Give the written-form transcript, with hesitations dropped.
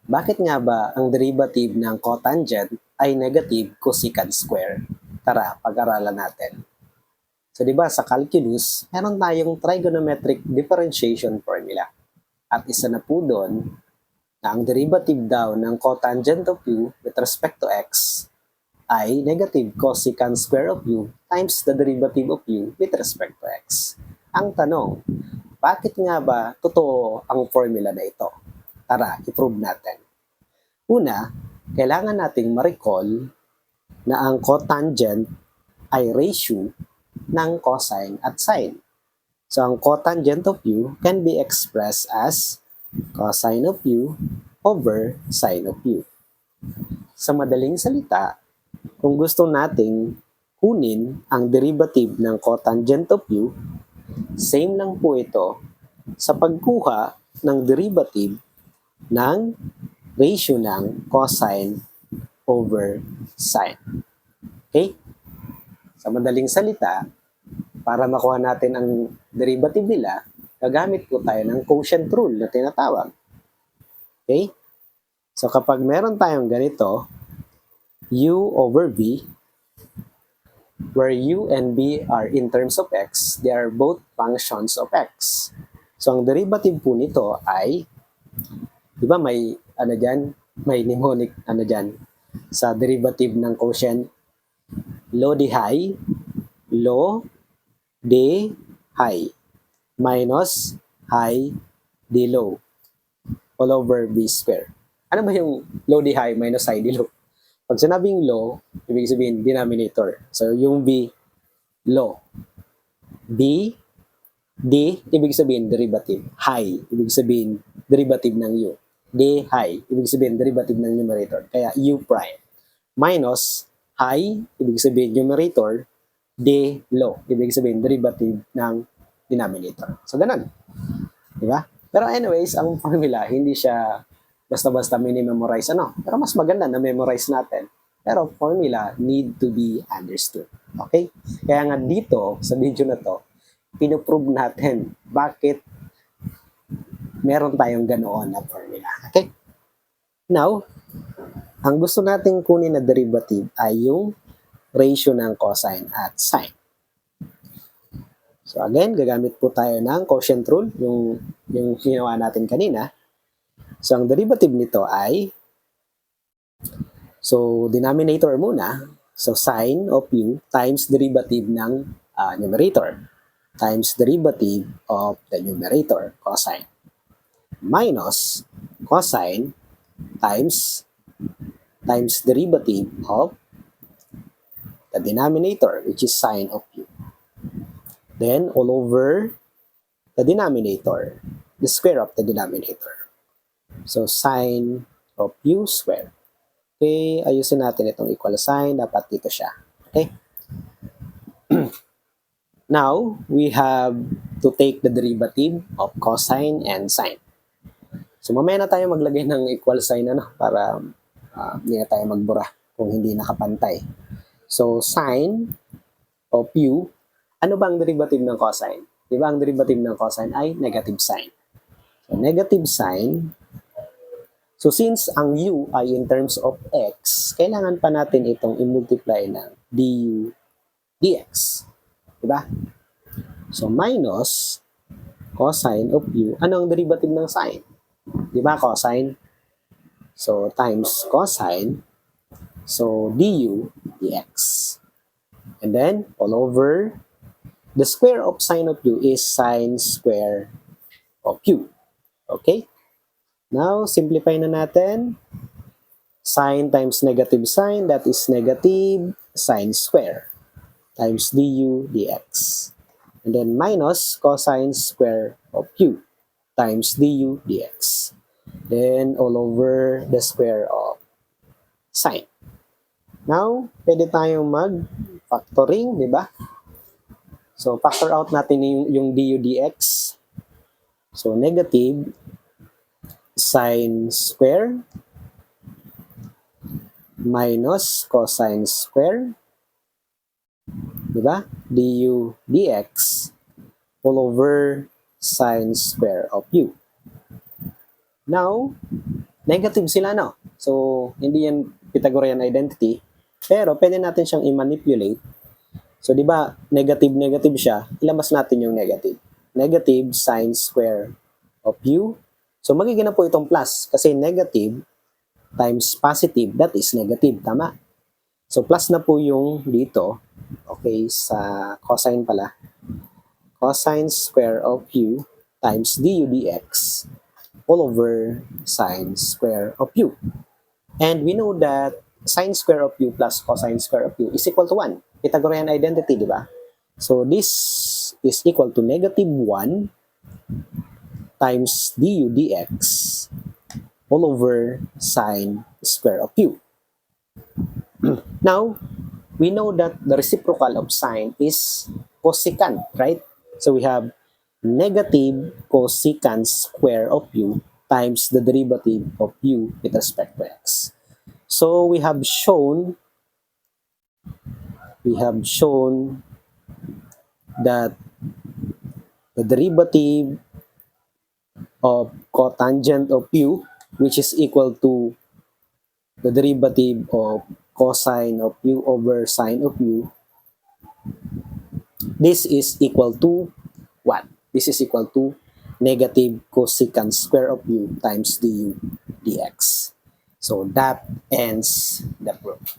Bakit nga ba ang derivative ng cotangent ay negative cosecant square? Tara, pag-aralan natin. So, di ba sa calculus, meron tayong trigonometric differentiation formula. At isa na po doon na ang derivative daw ng cotangent of u with respect to x ay negative cosecant square of u times the derivative of u with respect to x. Ang tanong, bakit nga ba totoo ang formula na ito? Tara, i-prove natin. Una, kailangan nating ma-recall na ang cotangent ay ratio ng cosine at sine. So, ang cotangent of u can be expressed as cosine of u over sine of u. Sa madaling salita, kung gusto nating kunin ang derivative ng cotangent of u, same lang po ito sa pagkuha ng derivative ng ratio ng cosine over sine. Okay? Sa madaling salita, para makuha natin ang derivative nila, gagamit po tayo ng quotient rule na tinatawag. Okay? So kapag meron tayong ganito, u over v, where u and v are in terms of x, they are both functions of x. So ang derivative po nito ay, di ba may ano dyan, may mnemonic ano dyan, sa derivative ng quotient, low di high, low di high, minus high di low, all over v square. Ano ba yung low di high minus high di low? Pag sinabing low, ibig sabihin denominator. So yung v, low. B, D, ibig sabihin derivative. High, ibig sabihin derivative ng u. D, high, ibig sabihin derivative ng numerator. Kaya u prime. Minus high, ibig sabihin numerator. D, low, ibig sabihin derivative ng denominator. So ganun. Diba? Pero anyways, ang formula, hindi siya basta-basta minimemorize pero mas maganda na memorize natin. Pero formula need to be understood. Okay? Kaya nga dito, sa video na to, pinoprove natin bakit meron tayong ganoon na formula. Okay? Now, ang gusto nating kunin na derivative ay yung ratio ng cosine at sine. So again, gagamit po tayo ng quotient rule, yung ginawa natin kanina. So, ang derivative nito ay, so, denominator muna. So, sine of u times derivative ng numerator times derivative of the numerator, cosine. Minus cosine times derivative of the denominator, which is sine of u. Then, all over the denominator, the square of the denominator. So, sine of u squared. Okay, ayusin natin itong equal sign. Dapat dito siya. Okay? Now, we have to take the derivative of cosine and sine. So, mamaya na tayo maglagay ng equal sign para hindi na tayo magbura kung hindi nakapantay. So, sine of u, ano ba ang derivative ng cosine? Di ba ang derivative ng cosine ay negative sign? So, negative sign. So, since ang u ay in terms of x, kailangan pa natin itong i-multiply ng du dx. Diba? So, minus cosine of u. Ano ang derivative ng sine? Diba, cosine? So, times cosine. So, du dx. And then, all over, the square of sine of u is sine square of u. Okay? Now, simplify na natin. Sine times negative sine, that is negative sine square times du dx. And then minus cosine square of u times du dx. Then all over the square of sine. Now, pwede tayong mag-factoring, di ba? So, factor out natin yung du dx. So, negative sine square minus cosine square, diba? Du dx all over sine square of u. Now, negative sila, no? So, hindi yan Pythagorean identity, pero pwede natin siyang i-manipulate. So, di ba, negative siya, ilabas natin yung negative. Negative sine square of u. So, magiging na po itong plus, kasi negative times positive, that is negative, tama? So, plus na po yung dito, okay, sa cosine pala. Cosine square of u times du dx all over sine square of u. And we know that sine square of u plus cosine square of u is equal to 1. Pythagorean identity, di ba? So, this is equal to negative 1 times du dx all over sine square of u. Now, we know that the reciprocal of sine is cosecant, right? So we have negative cosecant square of u times the derivative of u with respect to x. So we have shown that the derivative of cotangent of u, which is equal to the derivative of cosine of u over sine of u, this is equal to what? This is equal to negative cosecant square of u times du dx. So that ends the proof.